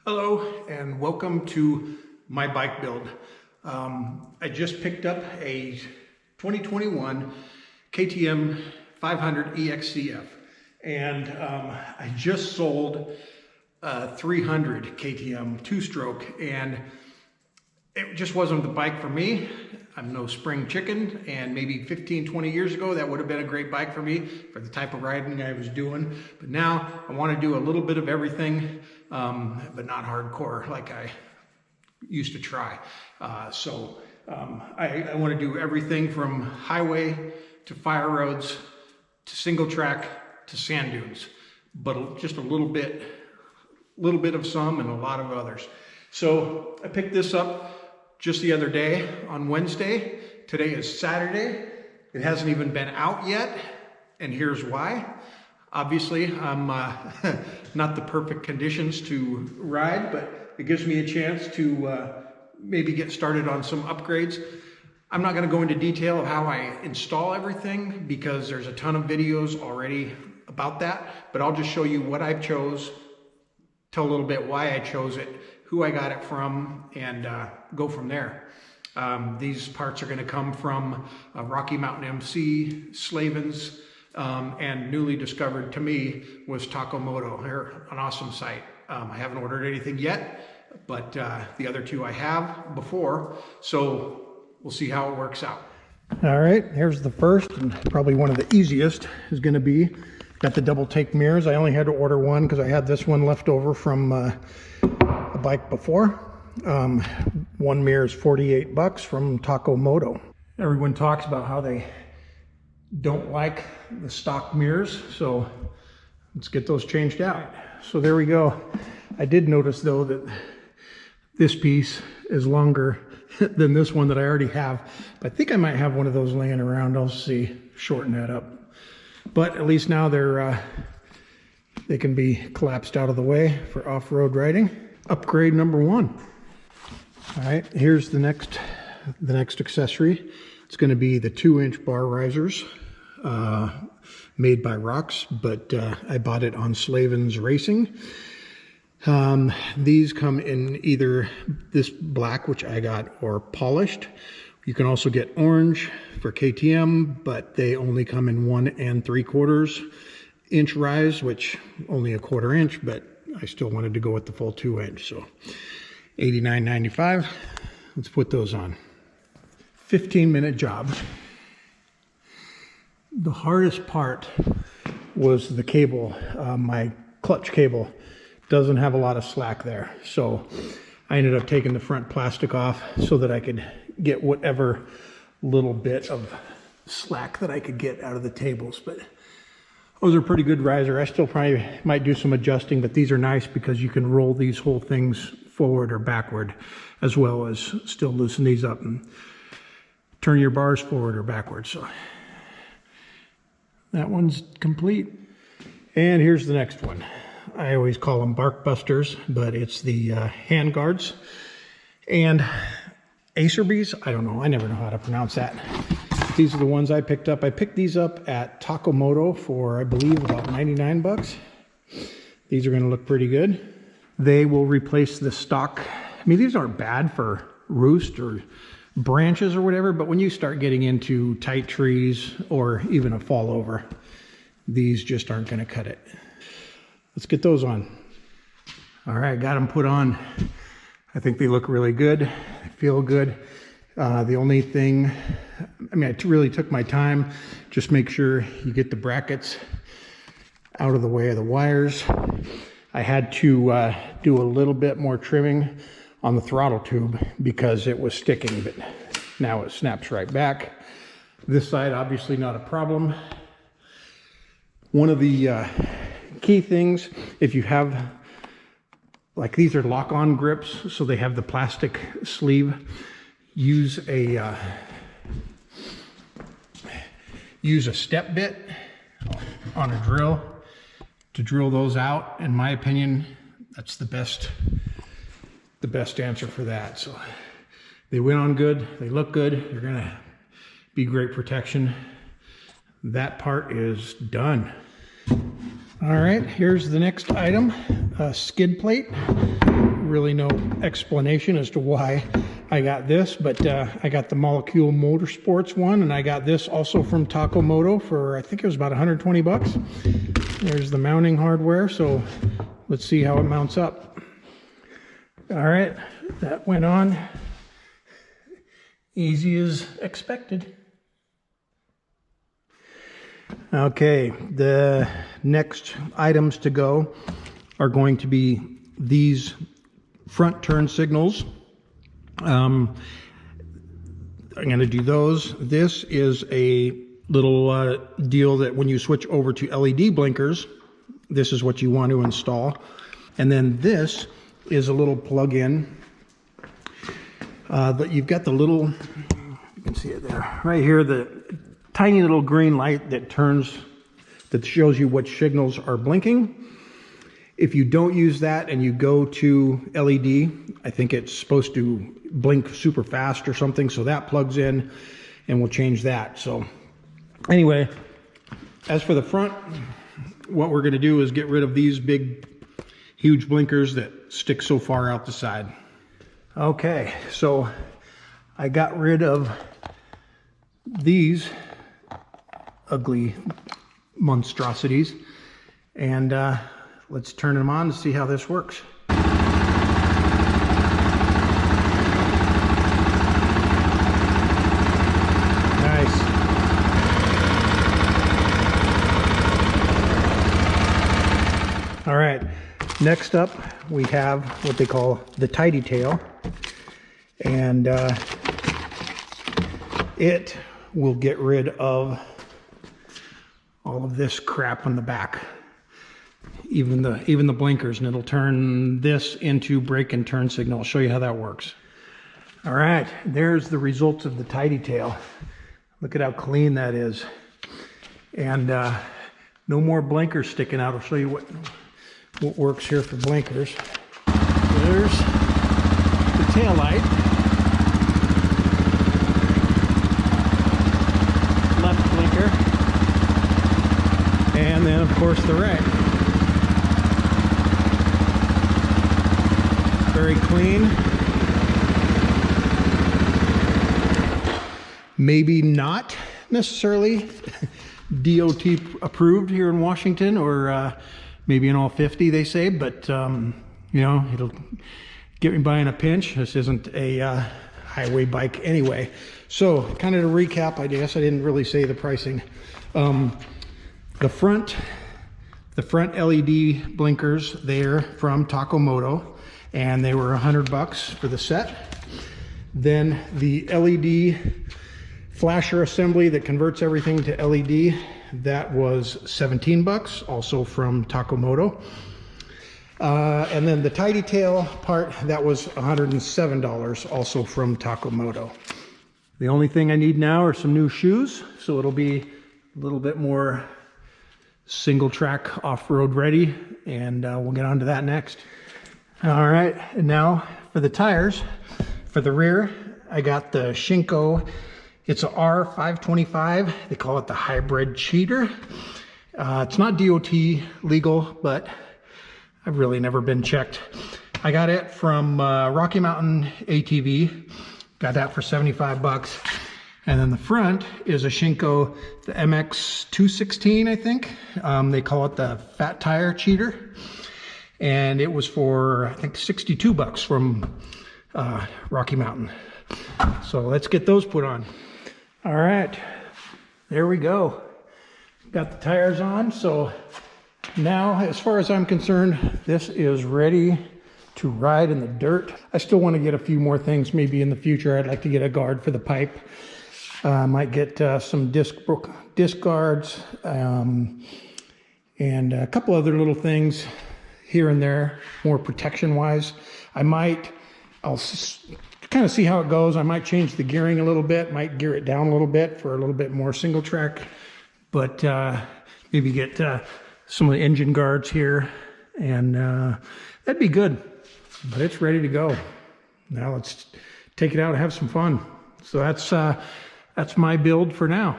Hello and welcome to my bike build. I just picked up a 2021 KTM 500 EXC F and I just sold a 300 KTM two-stroke and it just wasn't the bike for me. I'm no spring chicken, and maybe 15-20 years ago that would have been a great bike for me for the type of riding I was doing. But now I want to do a little bit of everything, but not hardcore like I used to try. I want to do everything from highway to fire roads to single track to sand dunes, but just a little bit of some and a lot of others. So I picked this up just the other day on Wednesday. Today is Saturday. It hasn't even been out yet, and here's why. Obviously, I'm not the perfect conditions to ride, but it gives me a chance to maybe get started on some upgrades. I'm not going to go into detail of how I install everything because there's a ton of videos already about that, but I'll just show you what I chose, tell a little bit why I chose it, who I got it from, and go from there. These parts are going to come from Rocky Mountain MC, Slavens, and newly discovered to me was Taco Moto. They're an awesome site. I haven't ordered anything yet, but the other two I have before, so we'll see how it works out. All right, here's the first, and probably one of the easiest is going to be, got the double take mirrors. I only had to order one because I had this one left over from a bike before. One mirror is 48 bucks from Taco Moto. Everyone talks about how they don't like the stock mirrors, so let's get those changed out. So there we go. I did notice though that this piece is longer than this one that I already have. But I think I might have one of those laying around. I'll see, shorten that up. But at least now they can be collapsed out of the way for off-road riding. Upgrade number one. All right, here's the next accessory. It's going to be the 2-inch bar risers, made by Rocks, but I bought it on Slavens Racing. These come in either this black, which I got, or polished. You can also get orange for KTM, but they only come in 1 3/4 inch rise, which only a 1/4 inch, but I still wanted to go with the full 2-inch, so $89.95. Let's put those on. 15-minute job. The hardest part was the cable. My clutch cable doesn't have a lot of slack there, so I ended up taking the front plastic off so that I could get whatever little bit of slack that I could get out of the tables. But those are pretty good riser. I still probably might do some adjusting, but these are nice because you can roll these whole things forward or backward, as well as still loosen these up and turn your bars forward or backwards. So that one's complete. And here's the next one. I always call them bark busters, but it's the hand guards. And Acerbis, I don't know, I never know how to pronounce that. These are the ones I picked up. I picked these up at Taco Moto for, I believe, about 99 bucks. These are going to look pretty good. They will replace the stock. I mean, these aren't bad for roost or branches or whatever, but when you start getting into tight trees or even a fall over, these just aren't going to cut it. Let's get those on. All right, got them put on. I think they look really good. They feel good. The only thing, I mean, I really took my time. Just make sure you get the brackets out of the way of the wires. I had to do a little bit more trimming on the throttle tube because it was sticking, but now it snaps right back. This side, obviously not a problem. One of the key things, if you have, like, these are lock-on grips, so they have the plastic sleeve. Use a step bit on a drill to drill those out. In my opinion, that's the best answer for that. So they went on good, they look good, they're gonna be great protection. That part is done. All right, here's the next item, a skid plate. really no explanation as to why I got this, but I got the Molecule Motorsports one, and I got this also from Taco Moto for, I think it was about 120 bucks. There's the mounting hardware, so let's see how it mounts up. All right, that went on easy as expected. Okay, the next items to go are going to be these front turn signals. I'm going to do those. This is a little deal that when you switch over to LED blinkers, this is what you want to install. And then this is a little plug-in that you've got the little, you can see it there, right here, the tiny little green light that turns, that shows you which signals are blinking. If you don't use that and you go to LED, I think it's supposed to blink super fast or something, so that plugs in and we'll change that. So anyway, as for the front, what we're going to do is get rid of these big, huge blinkers that stick so far out the side. Okay, so I got rid of these ugly monstrosities, and let's turn them on to see how this works. Nice. All right, next up we have what they call the tidy tail, and it will get rid of all of this crap on the back, even the blinkers, and it'll turn this into brake and turn signal. I'll show you how that works. All right, there's the results of the tidy tail. Look at how clean that is, and no more blinkers sticking out. I'll show you what works here for blinkers. There's the tail light, left blinker, and then of course the right. Very clean. Maybe not necessarily DOT approved here in Washington, or maybe in all 50 they say, but you know, it'll get me by in a pinch. This isn't a highway bike anyway. So kind of to recap, I guess I didn't really say the pricing. The front LED blinkers, they're from Taco Moto, and they were 100 bucks for the set. Then the LED flasher assembly that converts everything to LED, that was 17 bucks, also from Taco Moto. And then the tidy tail part, that was $107, also from Taco Moto. The only thing I need now are some new shoes, so it'll be a little bit more single track off-road ready, and we'll get on to that next. All right, and now for the tires. For the rear, I got the Shinko. It's a R525. They call it the hybrid cheater. It's not DOT legal, but I've really never been checked. I got it from Rocky Mountain ATV. Got that for 75 bucks. And then the front is a Shinko, the MX216, I think. They call it the fat tire cheater. And it was for, I think, 62 bucks from Rocky Mountain. So let's get those put on. All right, there we go. Got the tires on, so now, as far as I'm concerned, this is ready to ride in the dirt. I still want to get a few more things maybe in the future. I'd like to get a guard for the pipe. I might get some disc guards, and a couple other little things here and there, more protection-wise. I'll kind of see how it goes. I might change the gearing a little bit, might gear it down a little bit for a little bit more single track, but maybe get some of the engine guards here, and that'd be good. But it's ready to go. Now let's take it out and have some fun. So that's my build for now.